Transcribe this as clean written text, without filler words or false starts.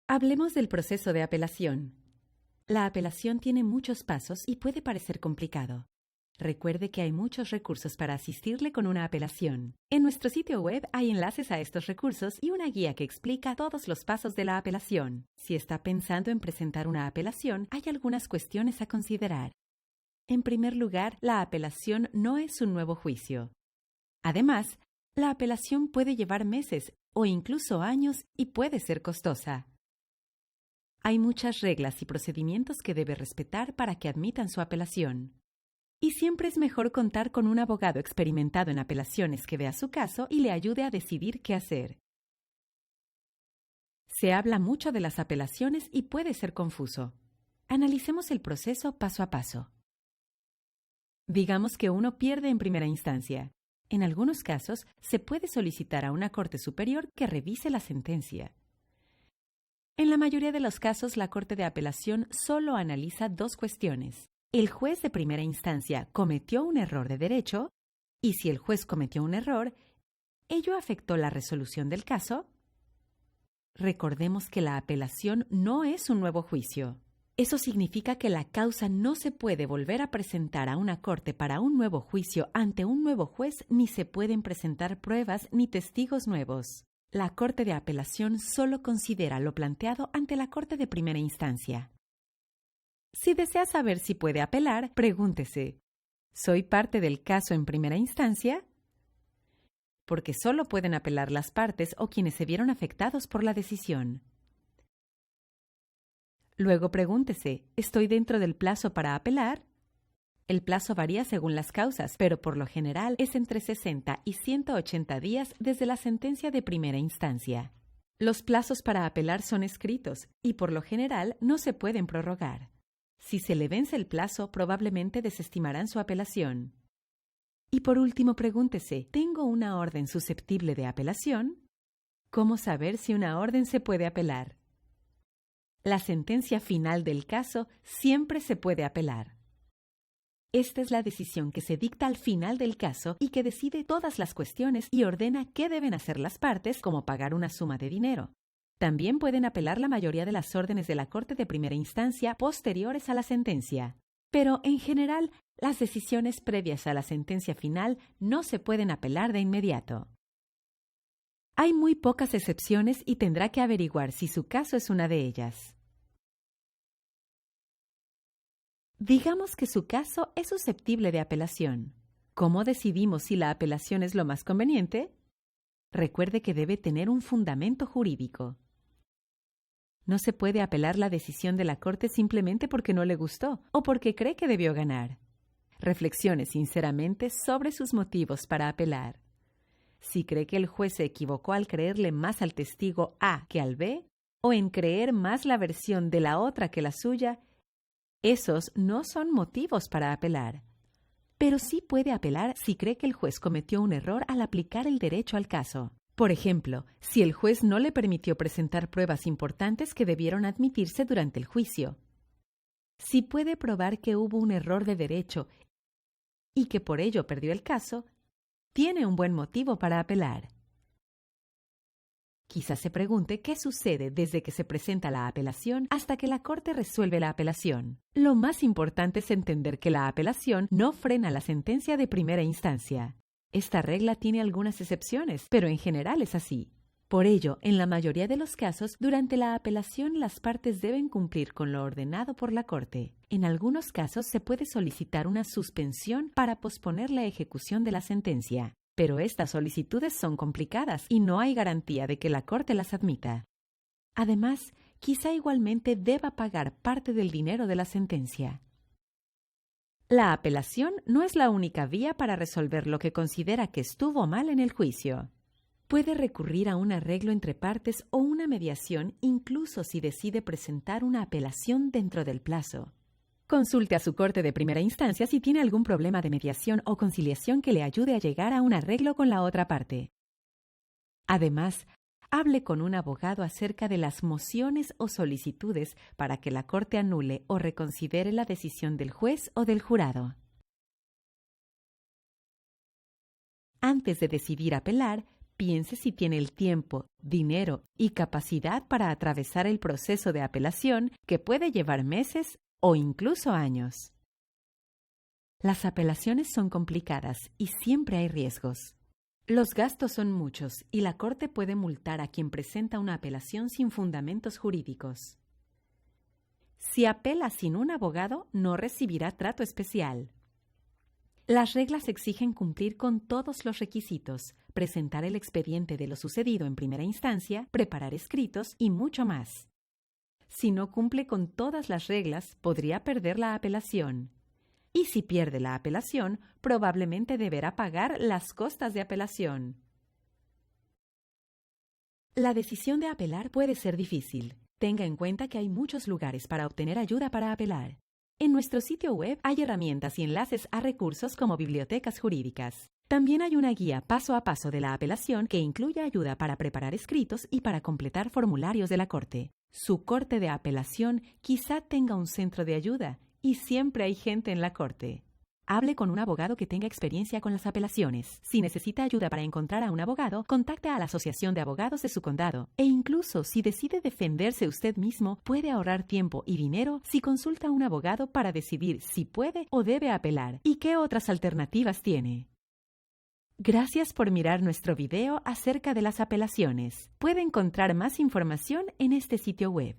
Hablemos del proceso de apelación. La apelación tiene muchos pasos y puede parecer complicado. Recuerde que hay muchos recursos para asistirle con una apelación. En nuestro sitio web hay enlaces a estos recursos y una guía que explica todos los pasos de la apelación. Si está pensando en presentar una apelación, hay algunas cuestiones a considerar. En primer lugar, la apelación no es un nuevo juicio. Además, la apelación puede llevar meses o incluso años y puede ser costosa. Hay muchas reglas y procedimientos que debe respetar para que admitan su apelación. Y siempre es mejor contar con un abogado experimentado en apelaciones que vea su caso y le ayude a decidir qué hacer. Se habla mucho de las apelaciones y puede ser confuso. Analicemos el proceso paso a paso. Digamos que uno pierde en primera instancia. En algunos casos, se puede solicitar a una corte superior que revise la sentencia. En la mayoría de los casos, la Corte de Apelación solo analiza dos cuestiones. ¿El juez de primera instancia cometió un error de derecho? Y si el juez cometió un error, ¿ello afectó la resolución del caso? Recordemos que la apelación no es un nuevo juicio. Eso significa que la causa no se puede volver a presentar a una corte para un nuevo juicio ante un nuevo juez, ni se pueden presentar pruebas ni testigos nuevos. La Corte de Apelación solo considera lo planteado ante la Corte de primera instancia. Si desea saber si puede apelar, pregúntese, ¿soy parte del caso en primera instancia? Porque solo pueden apelar las partes o quienes se vieron afectados por la decisión. Luego pregúntese, ¿estoy dentro del plazo para apelar? El plazo varía según las causas, pero por lo general es entre 60 y 180 días desde la sentencia de primera instancia. Los plazos para apelar son escritos y por lo general no se pueden prorrogar. Si se le vence el plazo, probablemente desestimarán su apelación. Y por último, pregúntese, ¿tengo una orden susceptible de apelación? ¿Cómo saber si una orden se puede apelar? La sentencia final del caso siempre se puede apelar. Esta es la decisión que se dicta al final del caso y que decide todas las cuestiones y ordena qué deben hacer las partes, como pagar una suma de dinero. También pueden apelar la mayoría de las órdenes de la Corte de primera instancia posteriores a la sentencia. Pero, en general, las decisiones previas a la sentencia final no se pueden apelar de inmediato. Hay muy pocas excepciones y tendrá que averiguar si su caso es una de ellas. Digamos que su caso es susceptible de apelación. ¿Cómo decidimos si la apelación es lo más conveniente? Recuerde que debe tener un fundamento jurídico. No se puede apelar la decisión de la Corte simplemente porque no le gustó o porque cree que debió ganar. Reflexione sinceramente sobre sus motivos para apelar. Si cree que el juez se equivocó al creerle más al testigo A que al B, o en creer más la versión de la otra que la suya, esos no son motivos para apelar. Pero sí puede apelar si cree que el juez cometió un error al aplicar el derecho al caso. Por ejemplo, si el juez no le permitió presentar pruebas importantes que debieron admitirse durante el juicio. Si puede probar que hubo un error de derecho y que por ello perdió el caso, tiene un buen motivo para apelar. Quizás se pregunte qué sucede desde que se presenta la apelación hasta que la Corte resuelve la apelación. Lo más importante es entender que la apelación no frena la sentencia de primera instancia. Esta regla tiene algunas excepciones, pero en general es así. Por ello, en la mayoría de los casos, durante la apelación las partes deben cumplir con lo ordenado por la Corte. En algunos casos se puede solicitar una suspensión para posponer la ejecución de la sentencia. Pero estas solicitudes son complicadas y no hay garantía de que la Corte las admita. Además, quizá igualmente deba pagar parte del dinero de la sentencia. La apelación no es la única vía para resolver lo que considera que estuvo mal en el juicio. Puede recurrir a un arreglo entre partes o una mediación, incluso si decide presentar una apelación dentro del plazo. Consulte a su corte de primera instancia si tiene algún problema de mediación o conciliación que le ayude a llegar a un arreglo con la otra parte. Además, hable con un abogado acerca de las mociones o solicitudes para que la Corte anule o reconsidere la decisión del juez o del jurado. Antes de decidir apelar, piense si tiene el tiempo, dinero y capacidad para atravesar el proceso de apelación que puede llevar meses o incluso años. Las apelaciones son complicadas y siempre hay riesgos. Los gastos son muchos y la Corte puede multar a quien presenta una apelación sin fundamentos jurídicos. Si apela sin un abogado, no recibirá trato especial. Las reglas exigen cumplir con todos los requisitos, presentar el expediente de lo sucedido en primera instancia, preparar escritos y mucho más. Si no cumple con todas las reglas, podría perder la apelación. Y si pierde la apelación, probablemente deberá pagar las costas de apelación. La decisión de apelar puede ser difícil. Tenga en cuenta que hay muchos lugares para obtener ayuda para apelar. En nuestro sitio web hay herramientas y enlaces a recursos como bibliotecas jurídicas. También hay una guía paso a paso de la apelación que incluye ayuda para preparar escritos y para completar formularios de la Corte. Su Corte de apelación quizá tenga un centro de ayuda y siempre hay gente en la Corte. Hable con un abogado que tenga experiencia con las apelaciones. Si necesita ayuda para encontrar a un abogado, contacte a la Asociación de Abogados de su condado. E incluso si decide defenderse usted mismo, puede ahorrar tiempo y dinero si consulta a un abogado para decidir si puede o debe apelar y qué otras alternativas tiene. Gracias por mirar nuestro video acerca de las apelaciones. Puede encontrar más información en este sitio web.